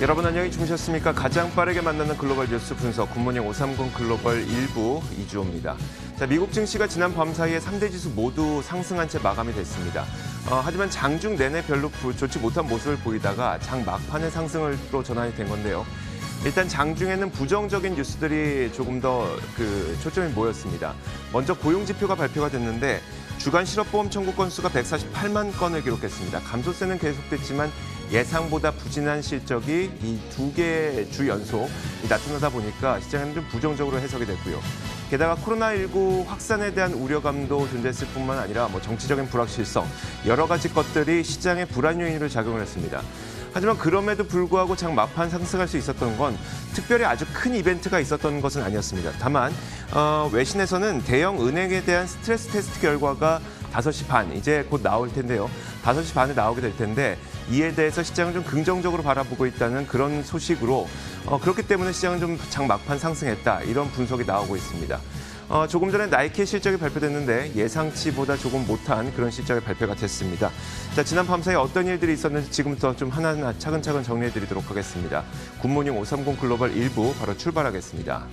여러분 안녕히 주무셨습니까? 가장 빠르게 만나는 글로벌 뉴스 분석 굿모닝 530 글로벌 1부 이주호입니다. 자, 미국 증시가 지난 밤 사이에 3대 지수 모두 상승한 채 마감이 됐습니다. 하지만 장중 내내 별로 좋지 못한 모습을 보이다가 장 막판에 상승으로 전환이 된 건데요. 일단 장중에는 부정적인 뉴스들이 조금 더 초점이 모였습니다. 먼저 고용 지표가 발표가 됐는데 주간 실업보험 청구 건수가 148만 건을 기록했습니다. 감소세는 계속됐지만 예상보다 부진한 실적이 이 두 개의 주 연속 나타나다 보니까 시장에는 좀 부정적으로 해석이 됐고요. 게다가 코로나19 확산에 대한 우려감도 존재했을 뿐만 아니라 정치적인 불확실성, 여러 가지 것들이 시장의 불안 요인으로 작용을 했습니다. 하지만 그럼에도 불구하고 장 막판 상승할 수 있었던 건 특별히 아주 큰 이벤트가 있었던 것은 아니었습니다. 다만 외신에서는 대형 은행에 대한 스트레스 테스트 결과가 5시 반, 이제 곧 나올 텐데요. 5시 반에 나오게 될 텐데 이에 대해서 시장은 좀 긍정적으로 바라보고 있다는 그런 소식으로 그렇기 때문에 시장은 좀 장 막판 상승했다, 이런 분석이 나오고 있습니다. 조금 전에 나이키의 실적이 발표됐는데 예상치보다 조금 못한 그런 실적이 발표가 됐습니다. 자, 지난 밤사이 어떤 일들이 있었는지 지금부터 좀 하나하나 차근차근 정리해드리도록 하겠습니다. 굿모닝 530 글로벌 1부 바로 출발하겠습니다.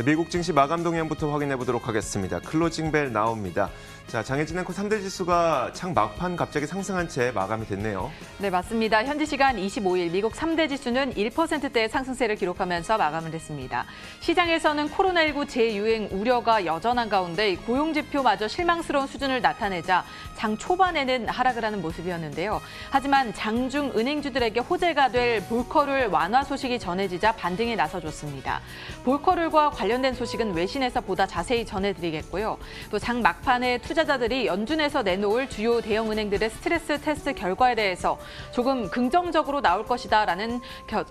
미국 증시 마감 동향부터 확인해 보도록 하겠습니다. 클로징 벨 나옵니다. 자, 장해진 앵커 3대 지수가 창 막판 갑자기 상승한 채 마감이 됐네요. 네, 맞습니다. 현지 시간 25일 미국 3대 지수는 1%대의 상승세를 기록하면서 마감을 했습니다. 시장에서는 코로나19 재유행 우려가 여전한 가운데 고용 지표마저 실망스러운 수준을 나타내자 장 초반에는 하락을 하는 모습이었는데요. 하지만 장중 은행주들에게 호재가 될 볼커룰 완화 소식이 전해지자 반등에 나서줬습니다. 볼커룰과 관련된 소식은 외신에서 보다 자세히 전해드리겠고요. 또 장 막판에 투자자들이 연준에서 내놓을 주요 대형 은행들의 스트레스 테스트 결과에 대해서 조금 긍정적으로 나올 것이다라는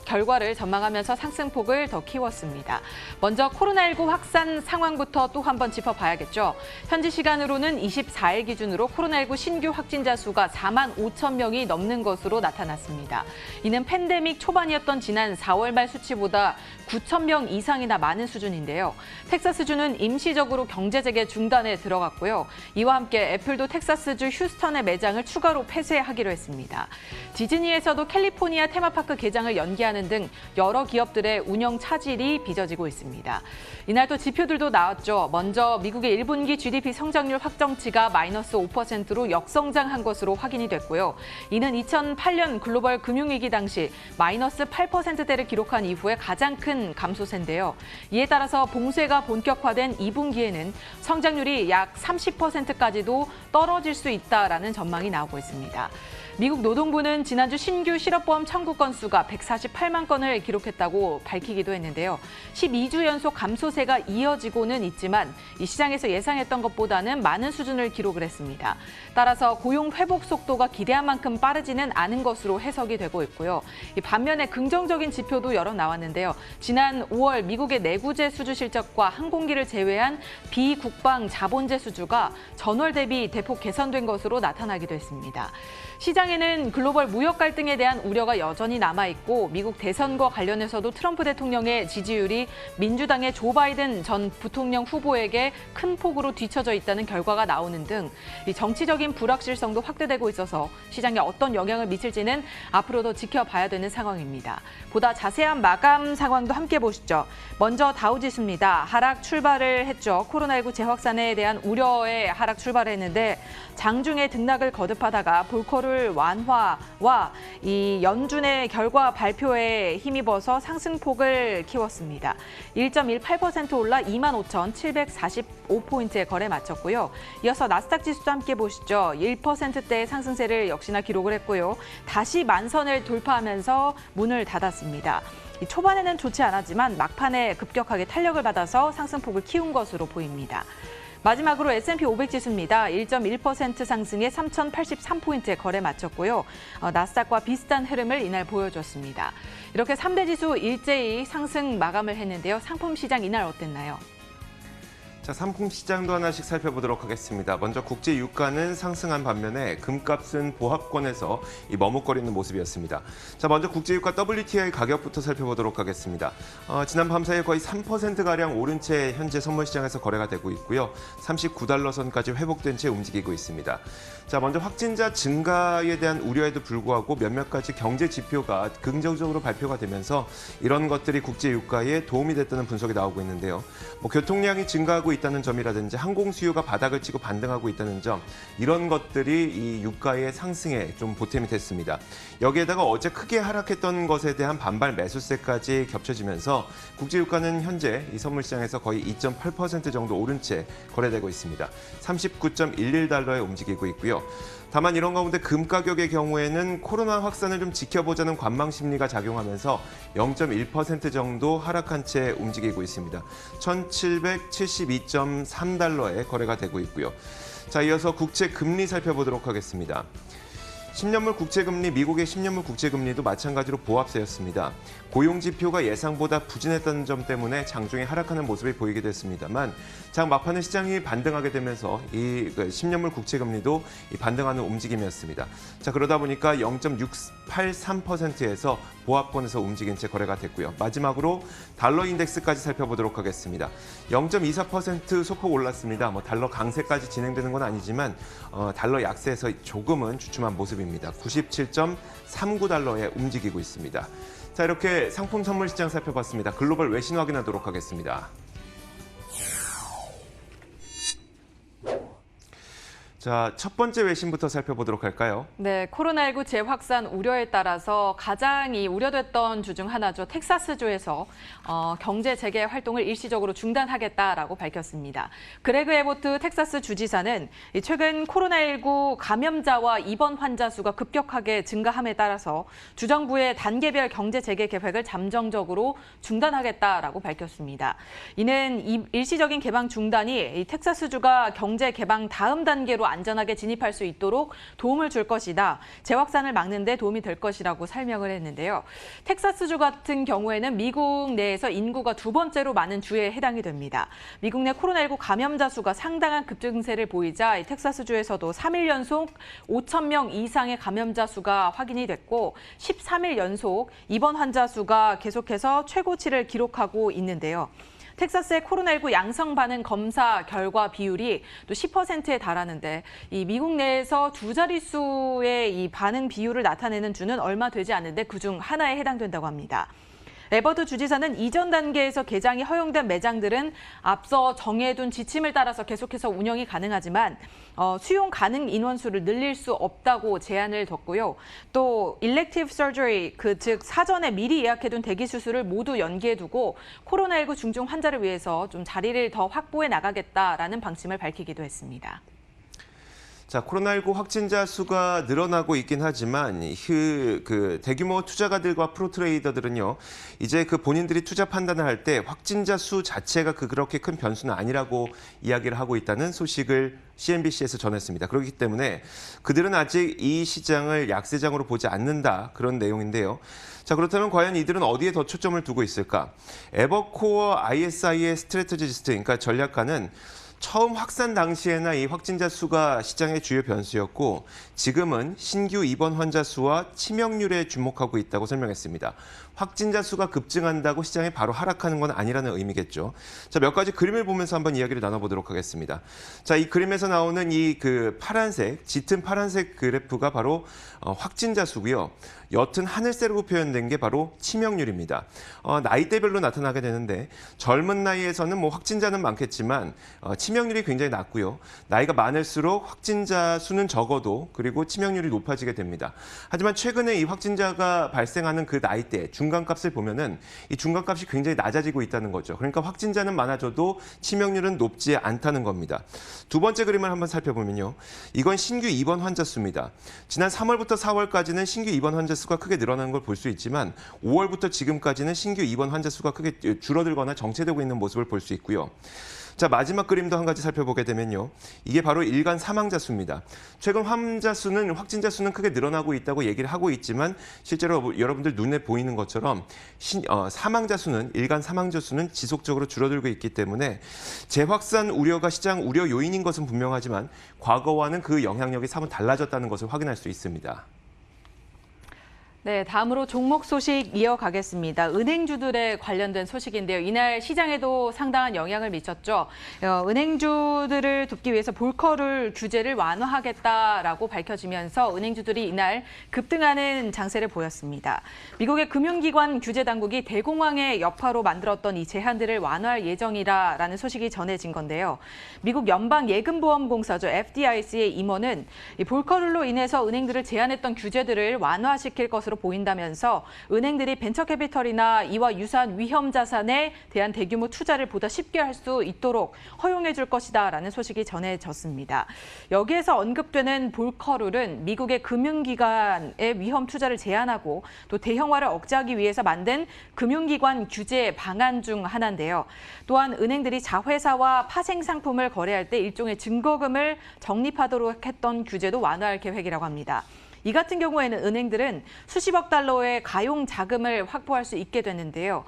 결과를 전망하면서 상승폭을 더 키웠습니다. 먼저 코로나19 확산 상황부터 또 한번 짚어봐야겠죠. 현지 시간으로는 24일 기준으로 코로나19 신규 확진자 수가 4만 5천 명이 넘는 것으로 나타났습니다. 이는 팬데믹 초반이었던 지난 4월 말 수치보다 9천 명 이상이나 많은 수준인데요. 텍사스주는 임시적으로 경제 재개 중단에 들어갔고요. 이와 함께 애플도 텍사스주 휴스턴의 매장을 추가로 폐쇄하기로 했습니다. 디즈니에서도 캘리포니아 테마파크 개장을 연기하는 등 여러 기업들의 운영 차질이 빚어지고 있습니다. 이날 또 지표들도 나왔죠. 먼저 미국의 1분기 GDP 성장률 확정치가 마이너스 5%로 역성장한 것으로 확인이 됐고요. 이는 2008년 글로벌 금융위기 당시 마이너스 8%대를 기록한 이후에 가장 큰 감소세인데요. 이에 따라서 봉쇄가 본격화된 2분기에는 성장률이 약 30%까지도 떨어질 수 있다라는 전망이 나오고 있습니다. 미국 노동부는 지난주 신규 실업보험 청구 건수가 148만 건을 기록했다고 밝히기도 했는데요. 12주 연속 감소세가 이어지고는 있지만 이 시장에서 예상했던 것보다는 많은 수준을 기록을 했습니다. 따라서 고용 회복 속도가 기대한 만큼 빠르지는 않은 것으로 해석이 되고 있고요. 반면에 긍정적인 지표도 여러 나왔는데요. 지난 5월 미국의 내구재 수주 실적과 항공기를 제외한 비국방 자본재 수주가 전월 대비 대폭 개선된 것으로 나타나기도 했습니다. 시장에는 글로벌 무역 갈등에 대한 우려가 여전히 남아있고 미국 대선과 관련해서도 트럼프 대통령의 지지율이 민주당의 조 바이든 전 부통령 후보에게 큰 폭으로 뒤처져 있다는 결과가 나오는 등 이 정치적인 불확실성도 확대되고 있어서 시장에 어떤 영향을 미칠지는 앞으로도 지켜봐야 되는 상황입니다. 보다 자세한 마감 상황도 함께 보시죠. 먼저 다우지수입니다. 하락 출발을 했죠. 코로나19 재확산에 대한 우려에 하락 출발을 했는데 장중에 등락을 거듭하다가 볼커룰 완화와 이 연준의 결과 발표에 힘입어서 상승폭을 키웠습니다. 1.18% 올라 25,745포인트에 거래 마쳤고요. 이어서 나스닥 지수도 함께 보시죠. 1%대의 상승세를 역시나 기록을 했고요. 다시 만선을 돌파하면서 문을 닫았습니다. 이 초반에는 좋지 않았지만 막판에 급격하게 탄력을 받아서 상승폭을 키운 것으로 보입니다. 마지막으로 S&P 500 지수입니다. 1.1% 상승해 3,083포인트에 거래 마쳤고요. 나스닥과 비슷한 흐름을 이날 보여줬습니다. 이렇게 3대 지수 일제히 상승 마감을 했는데요. 상품 시장 이날 어땠나요? 자, 상품 시장도 하나씩 살펴보도록 하겠습니다. 먼저 국제 유가는 상승한 반면에 금값은 보합권에서 머뭇거리는 모습이었습니다. 자, 먼저 국제 유가 WTI 가격부터 살펴보도록 하겠습니다. 지난 밤 사이에 거의 3%가량 오른 채 현재 선물 시장에서 거래가 되고 있고요. 39달러 선까지 회복된 채 움직이고 있습니다. 자, 먼저 확진자 증가에 대한 우려에도 불구하고 몇몇 가지 경제 지표가 긍정적으로 발표가 되면서 이런 것들이 국제 유가에 도움이 됐다는 분석이 나오고 있는데요. 교통량이 증가하고 있다는 점이라든지 항공 수요가 바닥을 치고 반등하고 있다는 점, 이런 것들이 이 유가의 상승에 좀 보탬이 됐습니다. 여기에다가 어제 크게 하락했던 것에 대한 반발 매수세까지 겹쳐지면서 국제 유가는 현재 이 선물 시장에서 거의 2.8% 정도 오른 채 거래되고 있습니다. 39.11달러에 움직이고 있고요. 다만 이런 가운데 금 가격의 경우에는 코로나 확산을 좀 지켜보자는 관망 심리가 작용하면서 0.1% 정도 하락한 채 움직이고 있습니다. 1,772.3달러에 거래가 되고 있고요. 자, 이어서 국채 금리 살펴보도록 하겠습니다. 10년물 국채금리, 미국의 10년물 국채금리도 마찬가지로 보합세였습니다. 고용 지표가 예상보다 부진했다는 점 때문에 장중에 하락하는 모습이 보이게 됐습니다만 장 막판에 시장이 반등하게 되면서 이 10년물 국채금리도 반등하는 움직임이었습니다. 자, 그러다 보니까 0.683%에서 보합권에서 움직인 채 거래가 됐고요. 마지막으로 달러 인덱스까지 살펴보도록 하겠습니다. 0.24% 소폭 올랐습니다. 달러 강세까지 진행되는 건 아니지만 달러 약세에서 조금은 주춤한 모습입니다. 97.39달러에 움직이고 있습니다. 자, 이렇게 상품 선물 시장 살펴봤습니다. 글로벌 외신 확인하도록 하겠습니다. 자, 첫 번째 외신부터 살펴보도록 할까요? 네, 코로나19 재확산 우려에 따라서 가장 우려됐던 주 중 하나죠. 텍사스주에서 경제 재개 활동을 일시적으로 중단하겠다라고 밝혔습니다. 그레그 에보트 텍사스 주지사는 최근 코로나19 감염자와 입원 환자 수가 급격하게 증가함에 따라서 주정부의 단계별 경제 재개 계획을 잠정적으로 중단하겠다라고 밝혔습니다. 이는 일시적인 개방 중단이 텍사스주가 경제 개방 다음 단계로 안전하게 진입할 수 있도록 도움을 줄 것이다. 재확산을 막는 데 도움이 될 것이라고 설명을 했는데요. 텍사스주 같은 경우에는 미국 내에서 인구가 두 번째로 많은 주에 해당이 됩니다. 미국 내 코로나19 감염자 수가 상당한 급증세를 보이자 텍사스주에서도 3일 연속 5,000명 이상의 감염자 수가 확인이 됐고 13일 연속 입원 환자 수가 계속해서 최고치를 기록하고 있는데요. 텍사스의 코로나19 양성 반응 검사 결과 비율이 또 10%에 달하는데 이 미국 내에서 두 자릿수의 이 반응 비율을 나타내는 주는 얼마 되지 않는데 그중 하나에 해당된다고 합니다. 에버트 주지사는 이전 단계에서 개장이 허용된 매장들은 앞서 정해둔 지침을 따라서 계속해서 운영이 가능하지만 수용 가능 인원수를 늘릴 수 없다고 제한을 뒀고요. 또 일렉티브 서저리, 즉 사전에 미리 예약해둔 대기 수술을 모두 연기해두고 코로나19 중증 환자를 위해서 좀 자리를 더 확보해 나가겠다라는 방침을 밝히기도 했습니다. 자, 코로나19 확진자 수가 늘어나고 있긴 하지만 그 대규모 투자가들과 프로트레이더들은요, 이제 본인들이 투자 판단을 할 때 확진자 수 자체가 그렇게 큰 변수는 아니라고 이야기를 하고 있다는 소식을 CNBC에서 전했습니다. 그렇기 때문에 그들은 아직 이 시장을 약세장으로 보지 않는다, 그런 내용인데요. 자, 그렇다면 과연 이들은 어디에 더 초점을 두고 있을까? 에버코어 ISI의 스트래티지스트, 그러니까 전략가는 처음 확산 당시에나 이 확진자 수가 시장의 주요 변수였고 지금은 신규 입원 환자 수와 치명률에 주목하고 있다고 설명했습니다. 확진자 수가 급증한다고 시장이 바로 하락하는 건 아니라는 의미겠죠. 자, 몇 가지 그림을 보면서 한번 이야기를 나눠보도록 하겠습니다. 자, 이 그림에서 나오는 이 파란색, 짙은 파란색 그래프가 바로 확진자 수고요. 옅은 하늘색으로 표현된 게 바로 치명률입니다. 나이대별로 나타나게 되는데 젊은 나이에서는 확진자는 많겠지만 치명률이 굉장히 낮고요. 나이가 많을수록 확진자 수는 적어도 그리고 치명률이 높아지게 됩니다. 하지만 최근에 이 확진자가 발생하는 그 나이대 중간값을 보면은 이 중간값이 굉장히 낮아지고 있다는 거죠. 그러니까 확진자는 많아져도 치명률은 높지 않다는 겁니다. 두 번째 그림을 한번 살펴보면요. 이건 신규 입원 환자 수입니다. 지난 3월부터 4월까지는 신규 입원 환자 수가 크게 늘어나는 걸 볼 수 있지만 5월부터 지금까지는 신규 입원 환자 수가 크게 줄어들거나 정체되고 있는 모습을 볼 수 있고요. 자, 마지막 그림도 한 가지 살펴보게 되면요. 이게 바로 일간 사망자 수입니다. 최근 확진자 수는 크게 늘어나고 있다고 얘기를 하고 있지만 실제로 여러분들 눈에 보이는 것처럼 일간 사망자 수는 지속적으로 줄어들고 있기 때문에 재확산 우려가 시장 우려 요인인 것은 분명하지만 과거와는 그 영향력이 사뭇 달라졌다는 것을 확인할 수 있습니다. 네, 다음으로 종목 소식 이어가겠습니다. 은행주들에 관련된 소식인데요. 이날 시장에도 상당한 영향을 미쳤죠. 은행주들을 돕기 위해서 볼커룰 규제를 완화하겠다라고 밝혀지면서 은행주들이 이날 급등하는 장세를 보였습니다. 미국의 금융기관 규제 당국이 대공황의 여파로 만들었던 이 제한들을 완화할 예정이라는 소식이 전해진 건데요. 미국 연방예금보험공사죠. FDIC의 임원은 이 볼커룰로 인해서 은행들을 제한했던 규제들을 완화시킬 것으로 보인다면서 은행들이 벤처캐피털이나 이와 유사한 위험 자산에 대한 대규모 투자를 보다 쉽게 할 수 있도록 허용해 줄 것이다라는 소식이 전해졌습니다. 여기에서 언급되는 볼커룰은 미국의 금융기관의 위험 투자를 제한하고 또 대형화를 억제하기 위해서 만든 금융기관 규제 방안 중 하나인데요. 또한 은행들이 자회사와 파생 상품을 거래할 때 일종의 증거금을 적립하도록 했던 규제도 완화할 계획이라고 합니다. 이 같은 경우에는 은행들은 수십억 달러의 가용 자금을 확보할 수 있게 되는데요.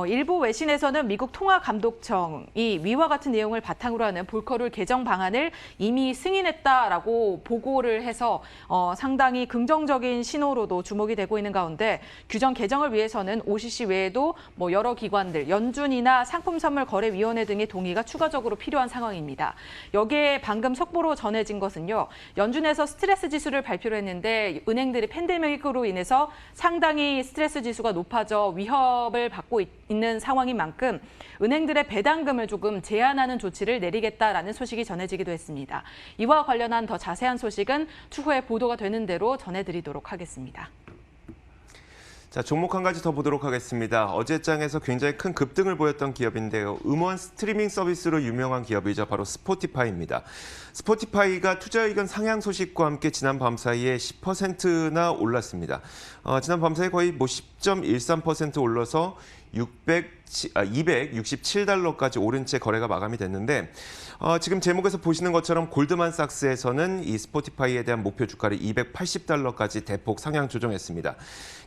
일부 외신에서는 미국 통화감독청이 위와 같은 내용을 바탕으로 하는 볼커룰 개정 방안을 이미 승인했다라고 보고를 해서 상당히 긍정적인 신호로도 주목이 되고 있는 가운데 규정 개정을 위해서는 OCC 외에도 여러 기관들, 연준이나 상품선물거래위원회 등의 동의가 추가적으로 필요한 상황입니다. 여기에 방금 속보로 전해진 것은요. 연준에서 스트레스 지수를 발표를 했는데 은행들이 팬데믹으로 인해서 상당히 스트레스 지수가 높아져 위협을 받고 있는 상황인 만큼 은행들의 배당금을 조금 제한하는 조치를 내리겠다라는 소식이 전해지기도 했습니다. 이와 관련한 더 자세한 소식은 추후에 보도가 되는 대로 전해드리도록 하겠습니다. 자, 종목 한 가지 더 보도록 하겠습니다. 어제장에서 굉장히 큰 급등을 보였던 기업인데요. 음원 스트리밍 서비스로 유명한 기업이죠. 바로 스포티파이입니다. 스포티파이가 투자 의견 상향 소식과 함께 지난 밤 사이에 10%나 올랐습니다. 지난 밤 사이에 거의 10.13% 올라서 267달러까지 오른 채 거래가 마감이 됐는데 지금 제목에서 보시는 것처럼 골드만삭스에서는 이 스포티파이에 대한 목표 주가를 280달러까지 대폭 상향 조정했습니다.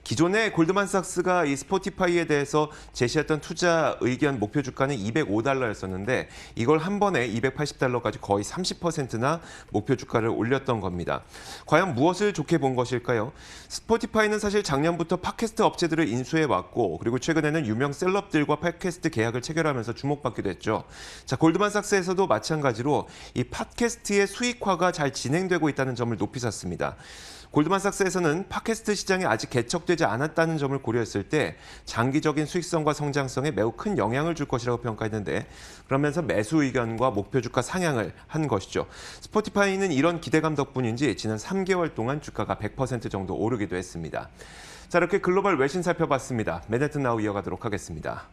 기존에 골드만삭스가 이 스포티파이에 대해서 제시했던 투자 의견 목표 주가는 205달러였었는데 이걸 한 번에 280달러까지 거의 30%나 목표 주가를 올렸던 겁니다. 과연 무엇을 좋게 본 것일까요? 스포티파이는 사실 작년부터 팟캐스트 업체들을 인수해 왔고 그리고 최근에는 유명 셀럽들과 팟캐스트 계약을 체결하면서 주목받기도 했죠. 자, 골드만삭스에서도 마찬가지로 이 팟캐스트의 수익화가 잘 진행되고 있다는 점을 높이 샀습니다. 골드만삭스에서는 팟캐스트 시장이 아직 개척되지 않았다는 점을 고려했을 때 장기적인 수익성과 성장성에 매우 큰 영향을 줄 것이라고 평가했는데 그러면서 매수 의견과 목표 주가 상향을 한 것이죠. 스포티파이는 이런 기대감 덕분인지 지난 3개월 동안 주가가 100% 정도 오르기도 했습니다. 자, 이렇게 글로벌 외신 살펴봤습니다. 맨해튼 나우 이어가도록 하겠습니다.